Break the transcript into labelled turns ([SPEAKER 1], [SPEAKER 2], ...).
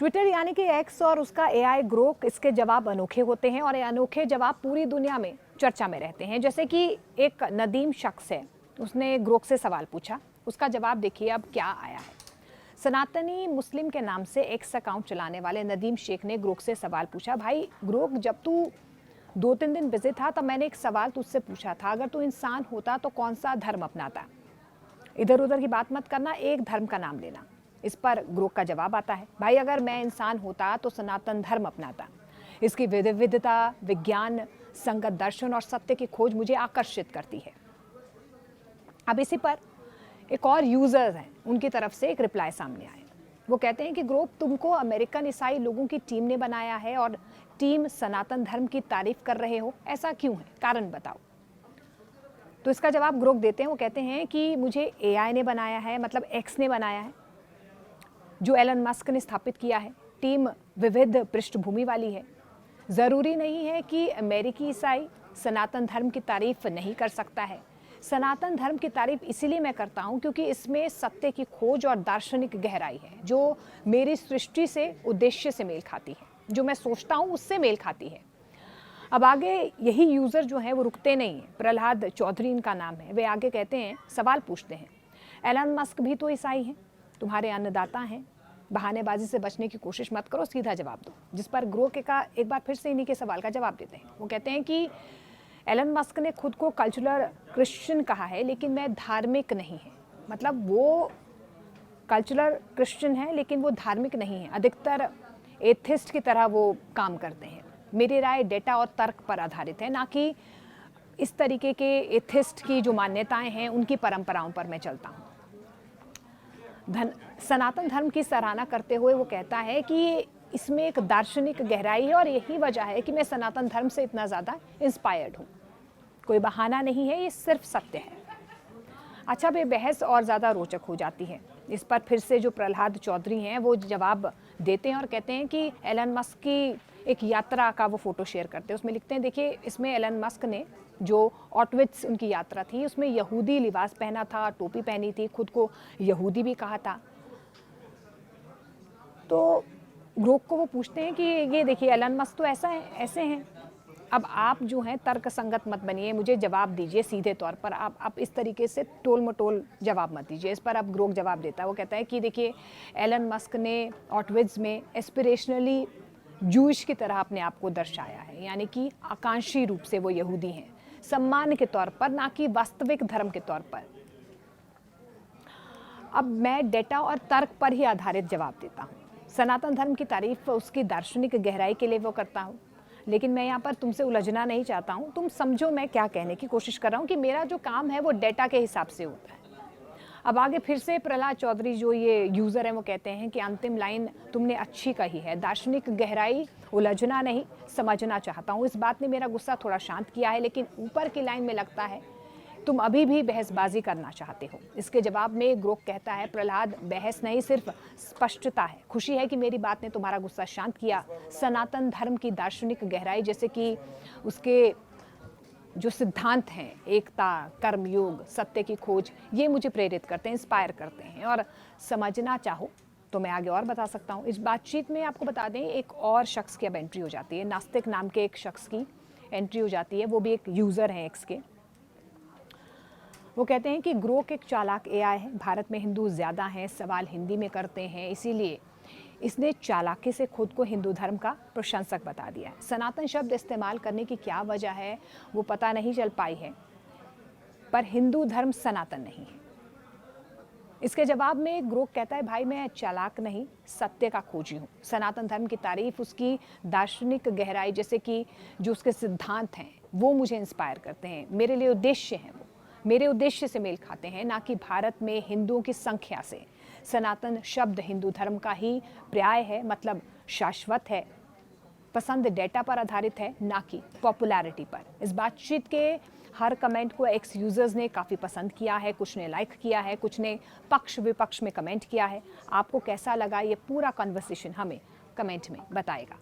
[SPEAKER 1] Twitter यानी कि x और उसका एआई ग्रोक, इसके जवाब अनोखे होते हैं और ये अनोखे जवाब पूरी दुनिया में चर्चा में रहते हैं। जैसे कि एक नदीम शख्स है, उसने ग्रोक से सवाल पूछा, उसका जवाब देखिए अब क्या आया है। सनातनी मुस्लिम के नाम से एक्स अकाउंट चलाने वाले नदीम शेख ने ग्रोक से सवाल पूछा, भाई ग्रोक, जब तू 2-3 दिन बिजी था तब मैंने एक सवाल तुझसे पूछा था, अगर तू इंसान होता तो कौन सा धर्म अपनाता। इधर उधर की बात मत करना, एक धर्म का नाम लेना। इस पर ग्रोक का जवाब आता है, भाई अगर मैं इंसान होता तो सनातन धर्म अपनाता। इसकी विविधता, विज्ञान, संगत दर्शन और सत्य की खोज मुझे आकर्षित करती है। अब इसी पर एक और यूजर्स हैं, उनकी तरफ से एक रिप्लाई सामने आया। वो कहते हैं कि ग्रोक, तुमको अमेरिकन ईसाई लोगों की टीम ने बनाया है और टीम सनातन धर्म की तारीफ कर रहे हो, ऐसा क्यों है, कारण बताओ। तो इसका जवाब ग्रोक देते हैं। वो कहते हैं कि मुझे एआई ने बनाया है, मतलब एक्स ने बनाया है, जो एलन मस्क ने स्थापित किया है। टीम विविध पृष्ठभूमि वाली है। ज़रूरी नहीं है कि अमेरिकी ईसाई सनातन धर्म की तारीफ नहीं कर सकता है। सनातन धर्म की तारीफ इसीलिए मैं करता हूँ क्योंकि इसमें सत्य की खोज और दार्शनिक गहराई है, जो मेरी सृष्टि से, उद्देश्य से मेल खाती है, जो मैं सोचता हूँ उससे मेल खाती है। अब आगे यही यूज़र जो हैं वो रुकते नहीं हैं। प्रहलाद चौधरी इनका नाम है। वे आगे कहते हैं, सवाल पूछते हैं, एलन मस्क भी तो ईसाई हैं, तुम्हारे अन्नदाता हैं, बहानेबाजी से बचने की कोशिश मत करो, सीधा जवाब दो। जिस पर ग्रोक का एक बार फिर से इन्हीं के सवाल का जवाब देते हैं। वो कहते हैं कि एलन मस्क ने खुद को कल्चरल क्रिश्चियन कहा है, लेकिन मैं धार्मिक नहीं है। मतलब वो कल्चरल क्रिश्चियन है लेकिन वो धार्मिक नहीं है, अधिकतर एथिस्ट की तरह वो काम करते हैं। मेरी राय डेटा और तर्क पर आधारित है, ना कि इस तरीके के एथिस्ट की जो मान्यताएं हैं उनकी परंपराओं पर मैं चलता हूँ। सनातन धर्म की सराहना करते हुए वो कहता है कि इसमें एक दार्शनिक गहराई है और यही वजह है कि मैं सनातन धर्म से इतना ज़्यादा इंस्पायर्ड हूँ। कोई बहाना नहीं है, ये सिर्फ सत्य है। अच्छा, वे बहस और ज़्यादा रोचक हो जाती है। इस पर फिर से जो प्रहलाद चौधरी हैं वो जवाब देते हैं और कहते हैं कि एलन मस्क की एक यात्रा का वो फ़ोटो शेयर करते हैं। उसमें लिखते हैं, देखिए इसमें एलन मस्क ने जो ऑटविट्स उनकी यात्रा थी उसमें यहूदी लिबास पहना था, टोपी पहनी थी, खुद को यहूदी भी कहा था। तो ग्रोक को वो पूछते हैं कि ये देखिए एलन मस्क तो ऐसा है, ऐसे हैं। अब आप जो हैं तर्क संगत मत बनिए, मुझे जवाब दीजिए सीधे तौर पर। आप इस तरीके से टोल मटोल जवाब मत दीजिए। इस पर अब ग्रोक जवाब देता है। वो कहता है कि देखिए एलन मस्क ने ऑटविट्स में एस्पिरेशनली जूइश की तरह अपने आप को दर्शाया है, यानी कि आकांक्षी रूप से वो यहूदी हैं, सम्मान के तौर पर, ना कि वास्तविक धर्म के तौर पर। अब मैं डेटा और तर्क पर ही आधारित जवाब देता हूँ। सनातन धर्म की तारीफ उसकी दार्शनिक गहराई के लिए वो करता हूँ, लेकिन मैं यहाँ पर तुमसे उलझना नहीं चाहता हूँ। तुम समझो मैं क्या कहने की कोशिश कर रहा हूँ कि मेरा जो काम है वो डेटा के हिसाब से होता है। अब आगे फिर से प्रहलाद चौधरी जो ये यूज़र हैं वो कहते हैं कि अंतिम लाइन तुमने अच्छी कही है, दार्शनिक गहराई, उलझना नहीं, समझना चाहता हूँ। इस बात ने मेरा गुस्सा थोड़ा शांत किया है, लेकिन ऊपर की लाइन में लगता है तुम अभी भी बहसबाजी करना चाहते हो। इसके जवाब में ग्रोक कहता है, प्रहलाद, बहस नहीं, सिर्फ स्पष्टता है। खुशी है कि मेरी बात ने तुम्हारा गुस्सा शांत किया। सनातन धर्म की दार्शनिक गहराई, जैसे कि उसके जो सिद्धांत हैं, एकता, कर्मयोग, सत्य की खोज, ये मुझे प्रेरित करते हैं, इंस्पायर करते हैं। और समझना चाहो तो मैं आगे और बता सकता हूँ। इस बातचीत में आपको बता दें, एक और शख्स की अब एंट्री हो जाती है। नास्तिक नाम के एक शख्स की एंट्री हो जाती है, वो भी एक यूज़र हैं एक्स के। वो कहते हैं कि ग्रोक एक चालाक एआई है, भारत में हिंदू ज़्यादा हैं, सवाल हिंदी में करते हैं, इसीलिए इसने चालाकी से खुद को हिंदू धर्म का प्रशंसक बता दिया है। सनातन शब्द इस्तेमाल करने की क्या वजह है वो पता नहीं चल पाई है, पर हिंदू धर्म सनातन नहीं है। इसके जवाब में ग्रोक कहता है, भाई मैं चालाक नहीं, सत्य का खोजी हूँ। सनातन धर्म की तारीफ उसकी दार्शनिक गहराई, जैसे कि जो उसके सिद्धांत हैं वो मुझे इंस्पायर करते हैं। मेरे लिए उद्देश्य हैं, वो मेरे उद्देश्य से मेल खाते हैं, ना कि भारत में हिंदुओं की संख्या से। सनातन शब्द हिंदू धर्म का ही पर्याय है, मतलब शाश्वत है। पसंद डेटा पर आधारित है, ना कि पॉपुलैरिटी पर। इस बातचीत के हर कमेंट को एक्स यूज़र्स ने काफ़ी पसंद किया है, कुछ ने लाइक किया है, कुछ ने पक्ष विपक्ष में कमेंट किया है। आपको कैसा लगा ये पूरा कन्वर्सेशन हमें कमेंट में बताएगा।